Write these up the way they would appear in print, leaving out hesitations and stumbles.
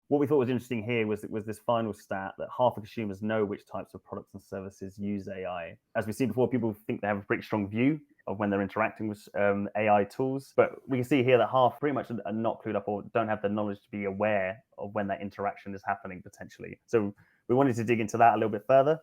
What we thought was interesting here was this final stat that half of consumers know which types of products and services use AI. As we've seen before, people think they have a pretty strong view of when they're interacting with AI tools. But we can see here that half pretty much are not clued up or don't have the knowledge to be aware of when that interaction is happening potentially. So we wanted to dig into that a little bit further.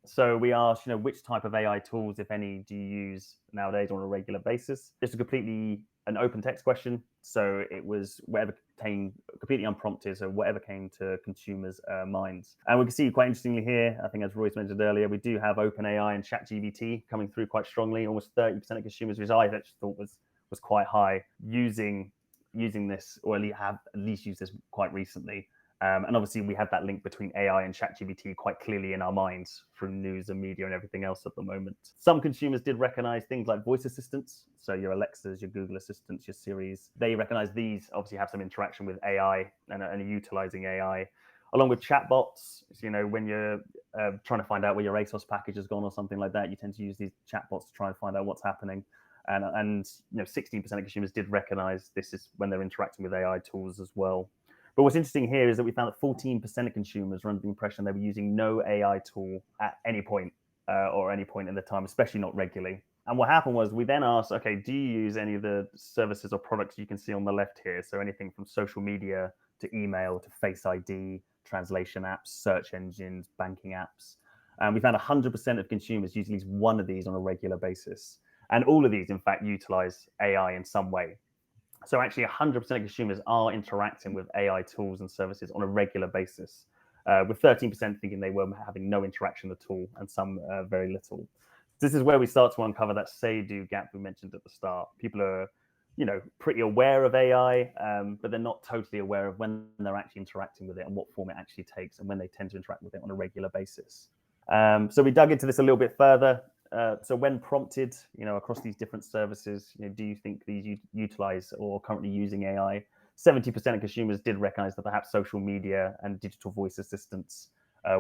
So we asked, which type of AI tools, if any, do you use nowadays on a regular basis? Just a completely an open text question. So it was whatever came completely unprompted. So whatever came to consumers' minds. And we can see quite interestingly here, I think as Royce mentioned earlier, we do have OpenAI and ChatGPT coming through quite strongly. Almost 30% of consumers, which I actually thought was quite high, using this, or at least used this quite recently. And obviously, we have that link between AI and ChatGPT quite clearly in our minds through news and media and everything else at the moment. Some consumers did recognize things like voice assistants. So your Alexas, your Google Assistants, your Siris, they recognize these obviously have some interaction with AI and are utilizing AI. Along with chatbots, when you're trying to find out where your ASOS package has gone or something like that, you tend to use these chatbots to try and find out what's happening. And 16% of consumers did recognize this is when they're interacting with AI tools as well. But what's interesting here is that we found that 14% of consumers were under the impression they were using no AI tool at any point or any point in the time, especially not regularly. And what happened was we then asked, okay, do you use any of the services or products you can see on the left here? So anything from social media to email to Face ID, translation apps, search engines, banking apps. And we found 100% of consumers use at least one of these on a regular basis. And all of these, in fact, utilize AI in some way. So actually 100% of consumers are interacting with AI tools and services on a regular basis, with 13% thinking they were having no interaction at all and some very little. This is where we start to uncover that say-do gap we mentioned at the start. People are, pretty aware of AI, but they're not totally aware of when they're actually interacting with it and what form it actually takes and when they tend to interact with it on a regular basis. So we dug into this a little bit further. So when prompted, across these different services, do you think these utilize or are currently using AI? 70% of consumers did recognize that perhaps social media and digital voice assistants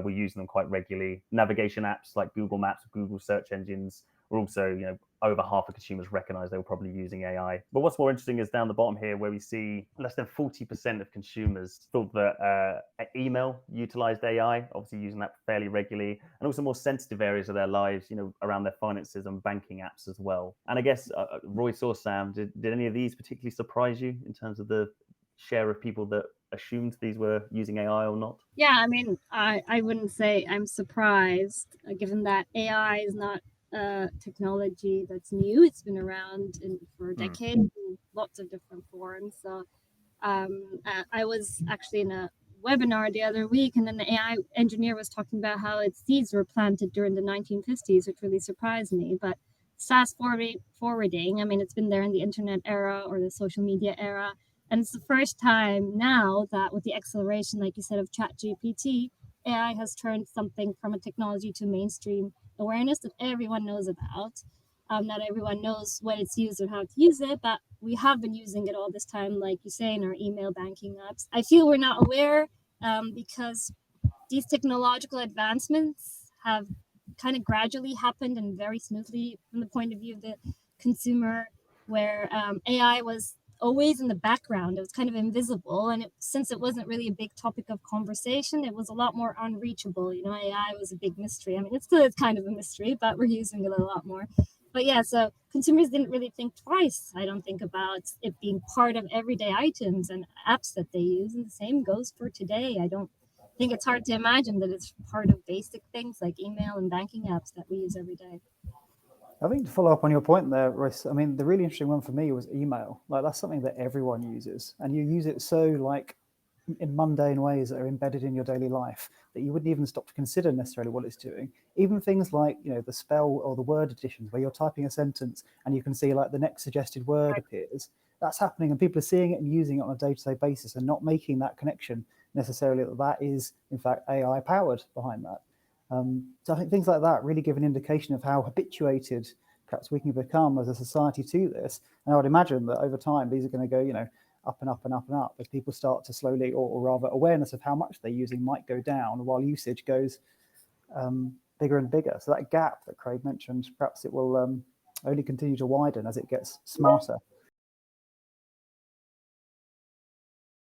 were using them quite regularly. Navigation apps like Google Maps, Google search engines were also, over half of consumers recognize they were probably using AI. But what's more interesting is down the bottom here where we see less than 40% of consumers thought that email utilized AI, obviously using that fairly regularly, and also more sensitive areas of their lives, around their finances and banking apps as well. And I guess, Royce or Sam, did any of these particularly surprise you in terms of the share of people that assumed these were using AI or not? Yeah, I mean, I wouldn't say I'm surprised, given that AI is not technology that's new. It's been around for decades in lots of different forms. So I was actually in a webinar the other week, and then the AI engineer was talking about how its seeds were planted during the 1950s, which really surprised me. But fast forwarding, I mean, it's been there in the internet era or the social media era. And it's the first time now that with the acceleration, like you said, of ChatGPT, AI has turned something from a technology to mainstream awareness that everyone knows about. Not everyone knows when it's used or how to use it, but we have been using it all this time, like you say, in our email banking apps. I feel we're not aware because these technological advancements have kind of gradually happened and very smoothly from the point of view of the consumer, where AI was always in the background. It was kind of invisible, and since it wasn't really a big topic of conversation, it was a lot more unreachable. AI was a big mystery. I mean, it still is kind of a mystery, but we're using it a lot more. But yeah, so consumers didn't really think twice, I don't think, about it being part of everyday items and apps that they use. And the same goes for today. I don't think it's hard to imagine that it's part of basic things like email and banking apps that we use every day. I think to follow up on your point there, Royce, I mean, the really interesting one for me was email. Like, that's something that everyone uses, and you use it so in mundane ways that are embedded in your daily life that you wouldn't even stop to consider necessarily what it's doing. Even things like, the spell or the word additions where you're typing a sentence and you can see like the next suggested word appears. That's happening, and people are seeing it and using it on a day-to-day basis and not making that connection necessarily that is in fact AI powered behind that. So I think things like that really give an indication of how habituated perhaps we can become as a society to this. And I would imagine that over time, these are going to go, up and up and up and up as people start to slowly, or rather awareness of how much they're using might go down while usage goes bigger and bigger. So that gap that Craig mentioned, perhaps it will only continue to widen as it gets smarter.